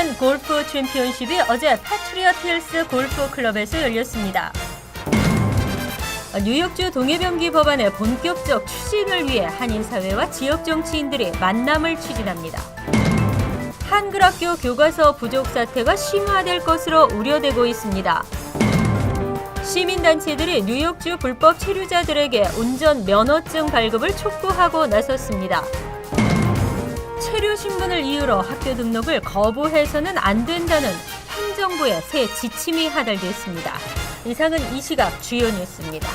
KBN 골프 챔피언십이 어제 패트리엇 힐스 골프 클럽에서 열렸습니다. 뉴욕주 동해병기 법안의 본격적 추진을 위해 한인사회와 지역 정치인들이 만남을 추진합니다. 한글학교 교과서 부족 사태가 심화될 것으로 우려되고 있습니다. 시민단체들이 뉴욕주 불법 체류자들에게 운전 면허증 발급을 촉구하고 나섰습니다. 체류 신분을 이유로 학교 등록을 거부해서는 안 된다는 행정부의 새 지침이 하달됐습니다. 이상은 이 시각 주요 뉴스입니다.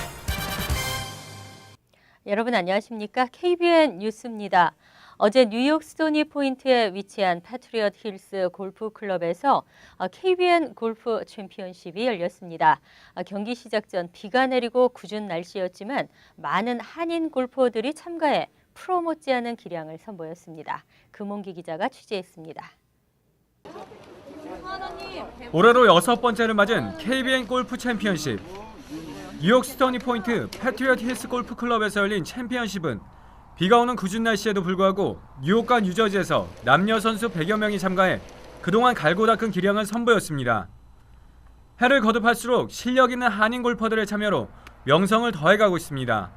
여러분 안녕하십니까? KBN 뉴스입니다. 어제 뉴욕 스토니 포인트에 위치한 패트리엇 힐스 골프 클럽에서 KBN 골프 챔피언십이 열렸습니다. 경기 시작 전 비가 내리고 궂은 날씨였지만 많은 한인 골퍼들이 참가해 프로 못지않은 기량을 선보였습니다. 금홍기 기자가 취재했습니다. 올해로 6번째를 맞은 KBN 골프 챔피언십. 뉴욕 스토니 포인트 패트리엇 힐스 골프 클럽에서 열린 챔피언십은 비가 오는 궂은 날씨에도 불구하고 뉴욕과 뉴저지에서 남녀 선수 100여 명이 참가해 그동안 갈고 닦은 기량을 선보였습니다. 해를 거듭할수록 실력 있는 한인 골퍼들의 참여로 명성을 더해가고 있습니다.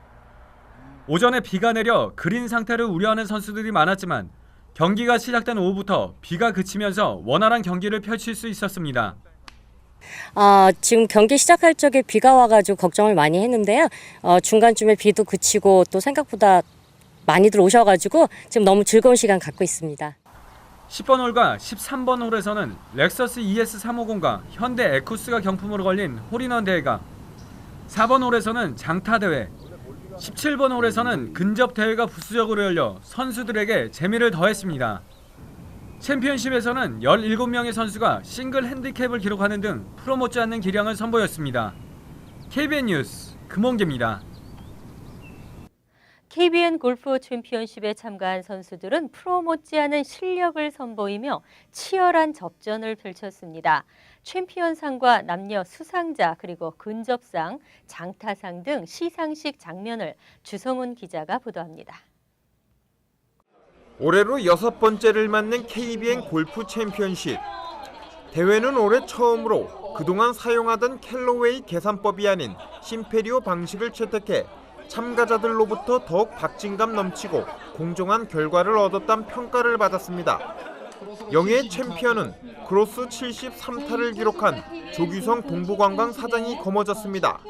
오전에 비가 내려 그린 상태를 우려하는 선수들이 많았지만 경기가 시작된 오후부터 비가 그치면서 원활한 경기를 펼칠 수 있었습니다. 지금 경기 시작할 적에 비가 와가지고 걱정을 많이 했는데요. 중간쯤에 비도 그치고 또 생각보다 많이들 오셔가지고 지금 너무 즐거운 시간 갖고 있습니다. 10번 홀과 13번 홀에서는 렉서스 ES350과 현대 에쿠스가 경품으로 걸린 홀인원 대회가, 4번 홀에서는 장타 대회, 17번 홀에서는 근접 대회가 부수적으로 열려 선수들에게 재미를 더했습니다. 챔피언십에서는 17명의 선수가 싱글 핸디캡을 기록하는 등 프로 못지않는 기량을 선보였습니다. KBN 뉴스 금홍기입니다. KBN 골프 챔피언십에 참가한 선수들은 프로 못지않은 실력을 선보이며 치열한 접전을 펼쳤습니다. 챔피언상과 남녀 수상자 그리고 근접상, 장타상 등 시상식 장면을 주성훈 기자가 보도합니다. 올해로 6번째를 맞는 KBN 골프 챔피언십. 대회는 올해 처음으로 그동안 사용하던 캘로웨이 계산법이 아닌 심페리오 방식을 채택해 참가자들로부터 더욱 박진감 넘치고 공정한 결과를 얻었다는 평가를 받았습니다. 영예의 챔피언은 크로스 73타를 기록한 조규성 동부관광 사장이 거머졌습니다.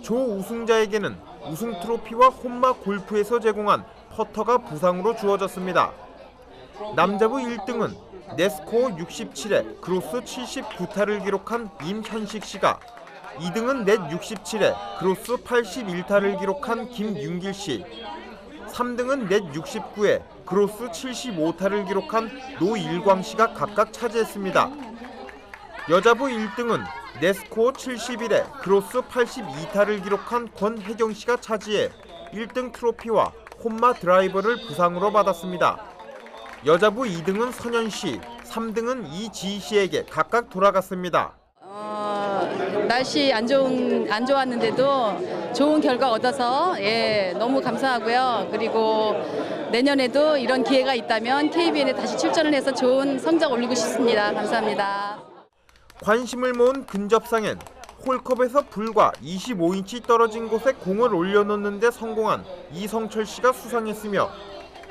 조 우승자에게는 우승 트로피와 혼마 골프에서 제공한 퍼터가 부상으로 주어졌습니다. 남자부 1등은 네스코어 67에 크로스 79타를 기록한 임현식 씨가, 2등은 넷 67에 크로스 81타를 기록한 김윤길 씨, 3등은 넷 69에 크로스 75타를 기록한 노일광 씨가 각각 차지했습니다. 여자부 1등은 네스코어 71에 크로스 82타를 기록한 권혜경 씨가 차지해 1등 트로피와 혼마 드라이버를 부상으로 받았습니다. 여자부 2등은 선현 씨, 3등은 이지희 씨에게 각각 돌아갔습니다. 날씨 안 좋았는데도 좋은 결과 얻어서 너무 감사하고요. 그리고 내년에도 이런 기회가 있다면 KBN에 다시 출전을 해서 좋은 성적 올리고 싶습니다. 감사합니다. 관심을 모은 근접상엔 홀컵에서 불과 25인치 떨어진 곳에 공을 올려놓는 데 성공한 이성철 씨가 수상했으며,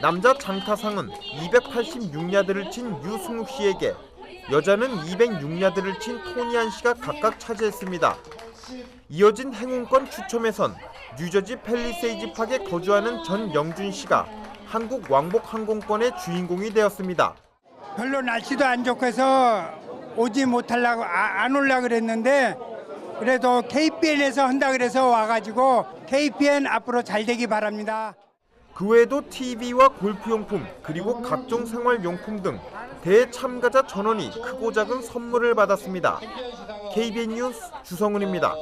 남자 장타상은 286야드를 친 유승욱 씨에게, 여자는 206야드를 친 토니안 씨가 각각 차지했습니다. 이어진 행운권 추첨에선 뉴저지 팰리세이즈 팍에 거주하는 전영준 씨가 한국 왕복 항공권의 주인공이 되었습니다. 별로 날씨도 안 좋고 해서 오지 못하려고 안 올라 그랬는데, 그래도 KBN에서 한다 그래서 와가지고 KBN 앞으로 잘 되기 바랍니다. 그 외에도 TV와 골프용품 그리고 각종 생활용품 등 대회 참가자 전원이 크고 작은 선물을 받았습니다. KBN 뉴스 주성훈입니다.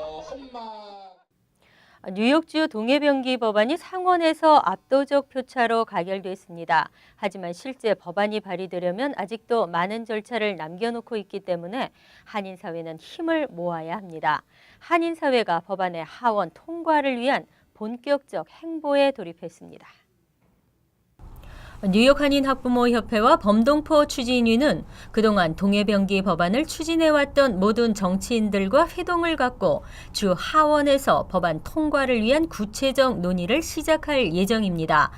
뉴욕주 동해병기 법안이 상원에서 압도적 표차로 가결됐습니다. 하지만 실제 법안이 발의되려면 아직도 많은 절차를 남겨놓고 있기 때문에 한인사회는 힘을 모아야 합니다. 한인사회가 법안의 하원 통과를 위한 본격적 행보에 돌입했습니다. 뉴욕 한인학부모협회와 범동포 추진위는 그동안 동해병기 법안을 추진해왔던 모든 정치인들과 회동을 갖고 주 하원에서 법안 통과를 위한 구체적 논의를 시작할 예정입니다.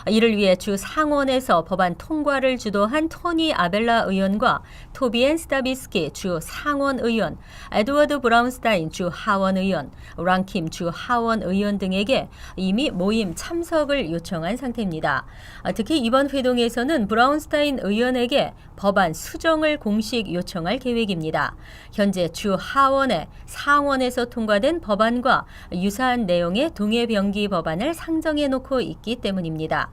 이를 위해 주 상원에서 법안 통과를 주도한 토니 아벨라 의원과 토비엔 스타비스키 주 상원 의원, 에드워드 브라운스타인 주 하원 의원, 랑킴 주 하원 의원 등에게 이미 모임 참석을 요청한 상태입니다. 특히 이번 회동에서는 브라운스타인 의원에게 법안 수정을 공식 요청할 계획입니다. 현재 주 하원에 상원에서 통과된 법안과 유사한 내용의 동해병기 법안을 상정해 놓고 있기 때문입니다.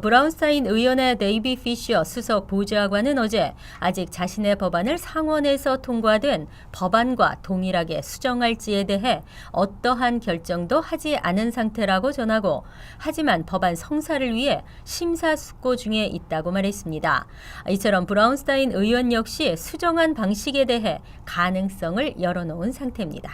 브라운스타인 의원의 데이비 피셔 수석 보좌관은 어제 아직 자신의 법안을 상원에서 통과된 법안과 동일하게 수정할지에 대해 어떠한 결정도 하지 않은 상태라고 전하고, 하지만 법안 성사를 위해 심사숙고 중에 있다고 말했습니다. 이처럼 브라운스타인 의원 역시 수정안 방식에 대해 가능성을 열어놓은 상태입니다.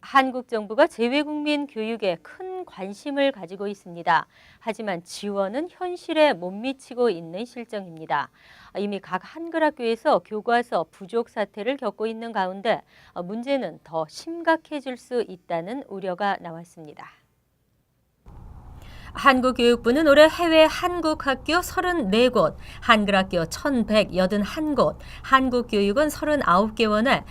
한국 정부가 재외국민 교육에 큰 관심을 가지고 있습니다. 하지만 지원은 현실에 못 미치고 있는 실정입니다. 이미 각 한글학교에서 교과서 부족 사태를 겪고 있는 가운데 문제는 더 심각해질 수 있다는 우려가 나왔습니다. 한국교육부는 올해 해외 한국학교 34곳, 한글학교 1,181곳, 한국교육원 39개원에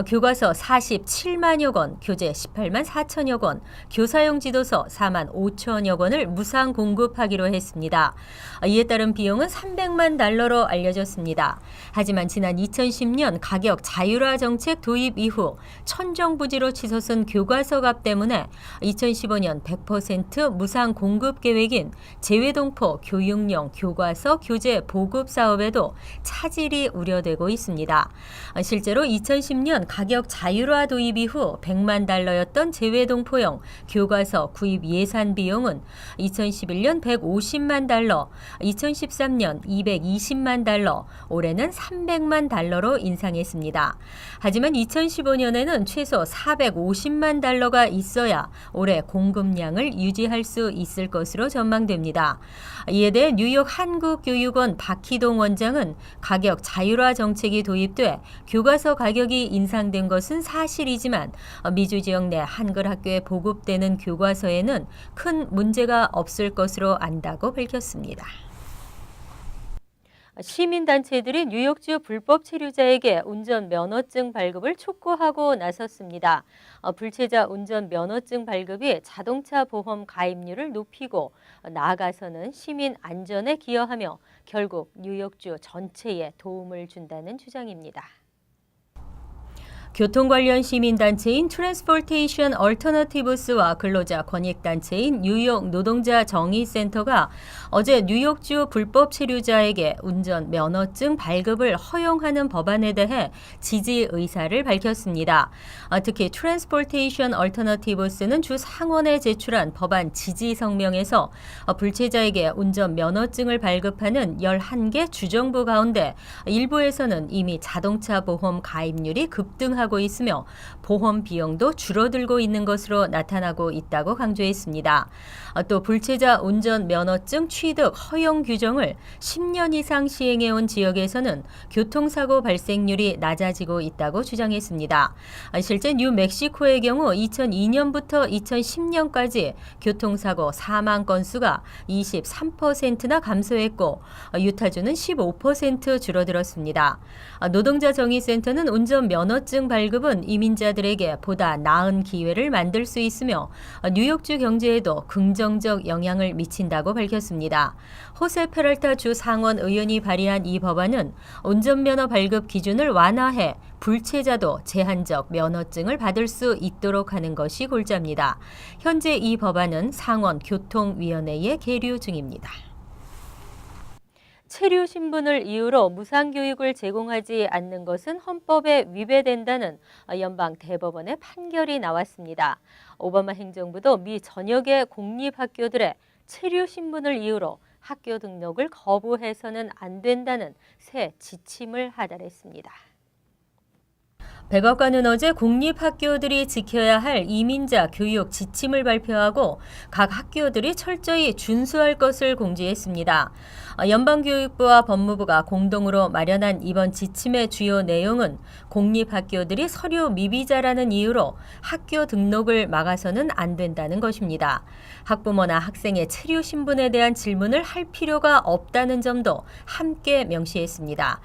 교과서 47만여 권, 교재 18만 4천여 권, 교사용 지도서 4만 5천여 권을 무상 공급하기로 했습니다. 이에 따른 비용은 $300만 알려졌습니다. 하지만 지난 2010년 가격 자율화 정책 도입 이후 천정부지로 치솟은 교과서 값 때문에 2015년 100% 무상 공급 계획인 재외동포 교육용 교과서 교재 보급 사업에도 차질이 우려되고 있습니다. 실제로 2010년 가격 자율화 도입 이후 $100만 재외동포용 교과서 구입 예산 비용은 2011년 $150만, 2013년 $220만, 올해는 $300만 인상했습니다. 하지만 2015년에는 최소 $450만 있어야 올해 공급량을 유지할 수 있을 것으로 전망됩니다. 이에 대해 뉴욕 한국교육원 박희동 원장은 가격 자율화 정책이 도입돼 교과서 가격이 인상된 것은 사실이지만 미주 지역 내 한글 학교에 보급되는 교과서에는 큰 문제가 없을 것으로 안다고 밝혔습니다. 시민단체들이 뉴욕주 불법 체류자에게 운전면허증 발급을 촉구하고 나섰습니다. 불체자 운전면허증 발급이 자동차 보험 가입률을 높이고 나아가서는 시민 안전에 기여하며 결국 뉴욕주 전체에 도움을 준다는 주장입니다. 교통 관련 시민단체인 트랜스포테이션 얼터너티브스와 근로자 권익단체인 뉴욕 노동자 정의센터가 어제 뉴욕주 불법 체류자에게 운전 면허증 발급을 허용하는 법안에 대해 지지 의사를 밝혔습니다. 특히 트랜스포테이션 얼터너티브스는 주 상원에 제출한 법안 지지 성명에서 불체자에게 운전 면허증을 발급하는 11개 주정부 가운데 일부에서는 이미 자동차 보험 가입률이 급등하고 있으며 보험 비용도 줄어들고 있는 것으로 나타나고 있다고 강조했습니다. 또 불체자 운전 면허증 취득 허용 규정을 10년 이상 시행해온 지역에서는 교통사고 발생률이 낮아지고 있다고 주장했습니다. 실제 뉴멕시코의 경우 2002년부터 2010년까지 교통사고 사망 건수가 23%나 감소했고 유타주는 15% 줄어들었습니다. 노동자 정의센터는 운전 면허증 발급은 이민자들에게 보다 나은 기회를 만들 수 있으며 뉴욕주 경제에도 긍정적 영향을 미친다고 밝혔습니다. 호세 페랄타 주 상원 의원이 발의한 이 법안은 운전면허 발급 기준을 완화해 불체자도 제한적 면허증을 받을 수 있도록 하는 것이 골자입니다. 현재 이 법안은 상원 교통위원회에 계류 중입니다. 체류 신분을 이유로 무상교육을 제공하지 않는 것은 헌법에 위배된다는 연방 대법원의 판결이 나왔습니다. 오바마 행정부도 미 전역의 공립학교들의 체류 신분을 이유로 학교 등록을 거부해서는 안 된다는 새 지침을 하달했습니다. 백악관은 어제 공립학교들이 지켜야 할 이민자 교육 지침을 발표하고 각 학교들이 철저히 준수할 것을 공지했습니다. 연방교육부와 법무부가 공동으로 마련한 이번 지침의 주요 내용은 공립학교들이 서류 미비자라는 이유로 학교 등록을 막아서는 안 된다는 것입니다. 학부모나 학생의 체류 신분에 대한 질문을 할 필요가 없다는 점도 함께 명시했습니다.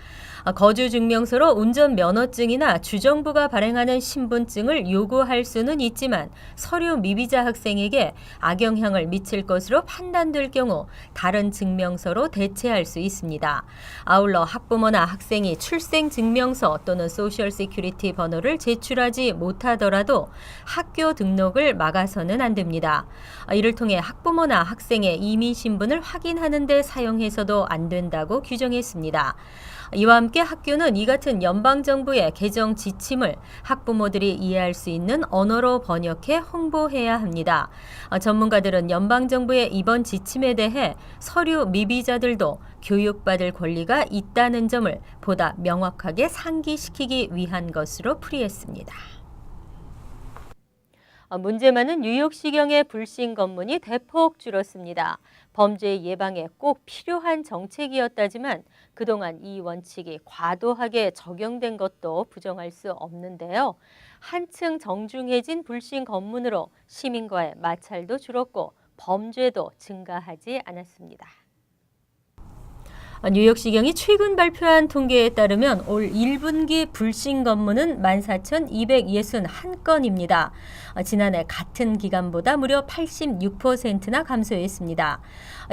거주 증명서로 운전 면허증이나 주정부가 발행하는 신분증을 요구할 수는 있지만 서류 미비자 학생에게 악영향을 미칠 것으로 판단될 경우 다른 증명서로 대체할 수 있습니다. 아울러 학부모나 학생이 출생 증명서 또는 소셜 시큐리티 번호를 제출하지 못하더라도 학교 등록을 막아서는 안 됩니다. 이를 통해 학부모나 학생의 이민 신분을 확인하는 데 사용해서도 안 된다고 규정했습니다. 이와 함께 학교는 이 같은 연방정부의 개정 지침을 학부모들이 이해할 수 있는 언어로 번역해 홍보해야 합니다. 전문가들은 연방정부의 이번 지침에 대해 서류 미비자들도 교육받을 권리가 있다는 점을 보다 명확하게 상기시키기 위한 것으로 풀이했습니다. 문제 많은 뉴욕시경의 불신 검문이 대폭 줄었습니다. 범죄 예방에 꼭 필요한 정책이었다지만 그동안 이 원칙이 과도하게 적용된 것도 부정할 수 없는데요. 한층 정중해진 불신 검문으로 시민과의 마찰도 줄었고 범죄도 증가하지 않았습니다. 뉴욕시경이 최근 발표한 통계에 따르면 올 1분기 불신 검문은 14,261건입니다. 지난해 같은 기간보다 무려 86%나 감소했습니다.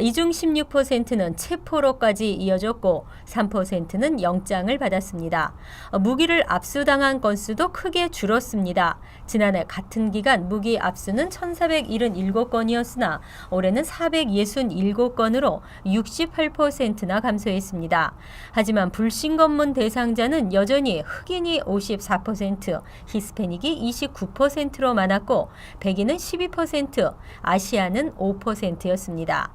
이 중 16%는 체포로까지 이어졌고 3%는 영장을 받았습니다. 무기를 압수당한 건수도 크게 줄었습니다. 지난해 같은 기간 무기 압수는 1,477건이었으나 올해는 467건으로 68%나 감소했습니다. 하지만 불신 검문 대상자는 여전히 흑인이 54%, 히스패닉이 29%로 많았고 백인은 12%, 아시아는 5%였습니다.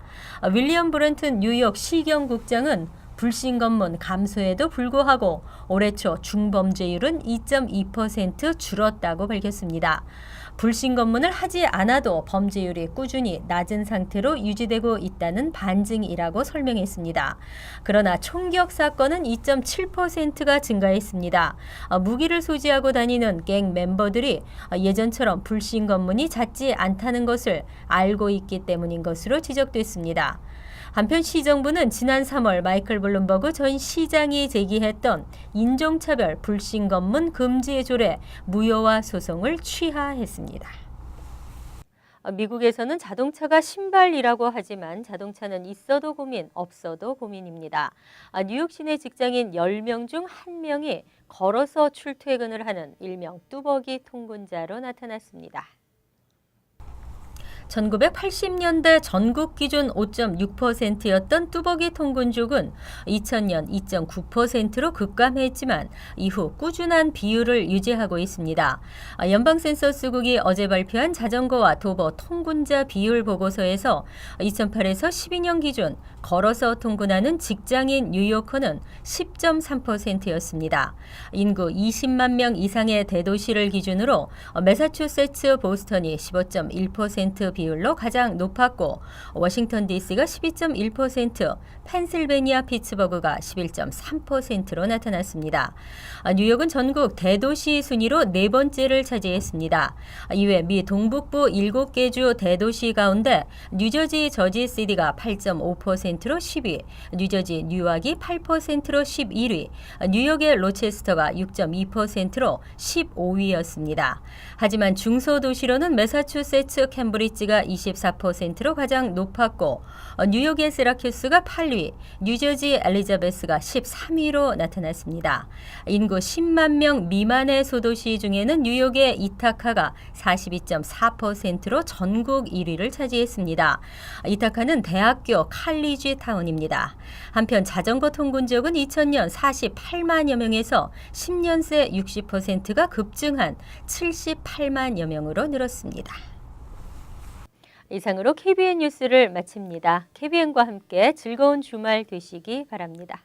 윌리엄 브런튼 뉴욕 시경국장은 불신 검문 감소에도 불구하고 올해 초 중범죄율은 2.2% 줄었다고 밝혔습니다. 불신 검문을 하지 않아도 범죄율이 꾸준히 낮은 상태로 유지되고 있다는 반증이라고 설명했습니다. 그러나 총격 사건은 2.7%가 증가했습니다. 무기를 소지하고 다니는 갱 멤버들이 예전처럼 불신 검문이 잦지 않다는 것을 알고 있기 때문인 것으로 지적됐습니다. 한편 시정부는 지난 3월 마이클 블룸버그 전 시장이 제기했던 인종차별 불신 검문 금지의 조례 무효화 소송을 취하했습니다. 미국에서는 자동차가 신발이라고 하지만 자동차는 있어도 고민, 없어도 고민입니다. 뉴욕 시내 직장인 10명 중 1명이 걸어서 출퇴근을 하는 일명 뚜벅이 통근자로 나타났습니다. 1980년대 전국 기준 5.6%였던 뚜벅이 통근족은 2000년 2.9%로 급감했지만 이후 꾸준한 비율을 유지하고 있습니다. 연방센서스국이 어제 발표한 자전거와 도보 통근자 비율 보고서에서 2008에서 12년 기준 걸어서 통근하는 직장인 뉴요커는 10.3%였습니다. 인구 20만 명 이상의 대도시를 기준으로 매사추세츠 보스턴이 15.1% 비율로 가장 높았고 워싱턴 DC가 12.1%, 펜실베니아 피츠버그가 11.3%로 나타났습니다. 뉴욕은 전국 대도시 순위로 네 번째를 차지했습니다. 이외 미 동북부 7개 주 대도시 가운데 뉴저지 저지시티가 8.5%로 10위, 뉴저지 뉴악이 8%로 11위, 뉴욕의 로체스터가 6.2%로 15위였습니다. 하지만 중소도시로는 매사추세츠 캠브리지가 24%로 가장 높았고 뉴욕의 세라큐스가 8위, 뉴저지 엘리자베스가 13위로 나타났습니다. 인구 10만 명 미만의 소도시 중에는 뉴욕의 이타카가 42.4%로 전국 1위를 차지했습니다. 이타카는 대학교 칼리지 타운입니다. 한편 자전거 통근 지역은 2000년 48만여 명에서 10년 새 60%가 급증한 78만여 명으로 늘었습니다. 이상으로 KBN 뉴스를 마칩니다. KBN과 함께 즐거운 주말 되시기 바랍니다.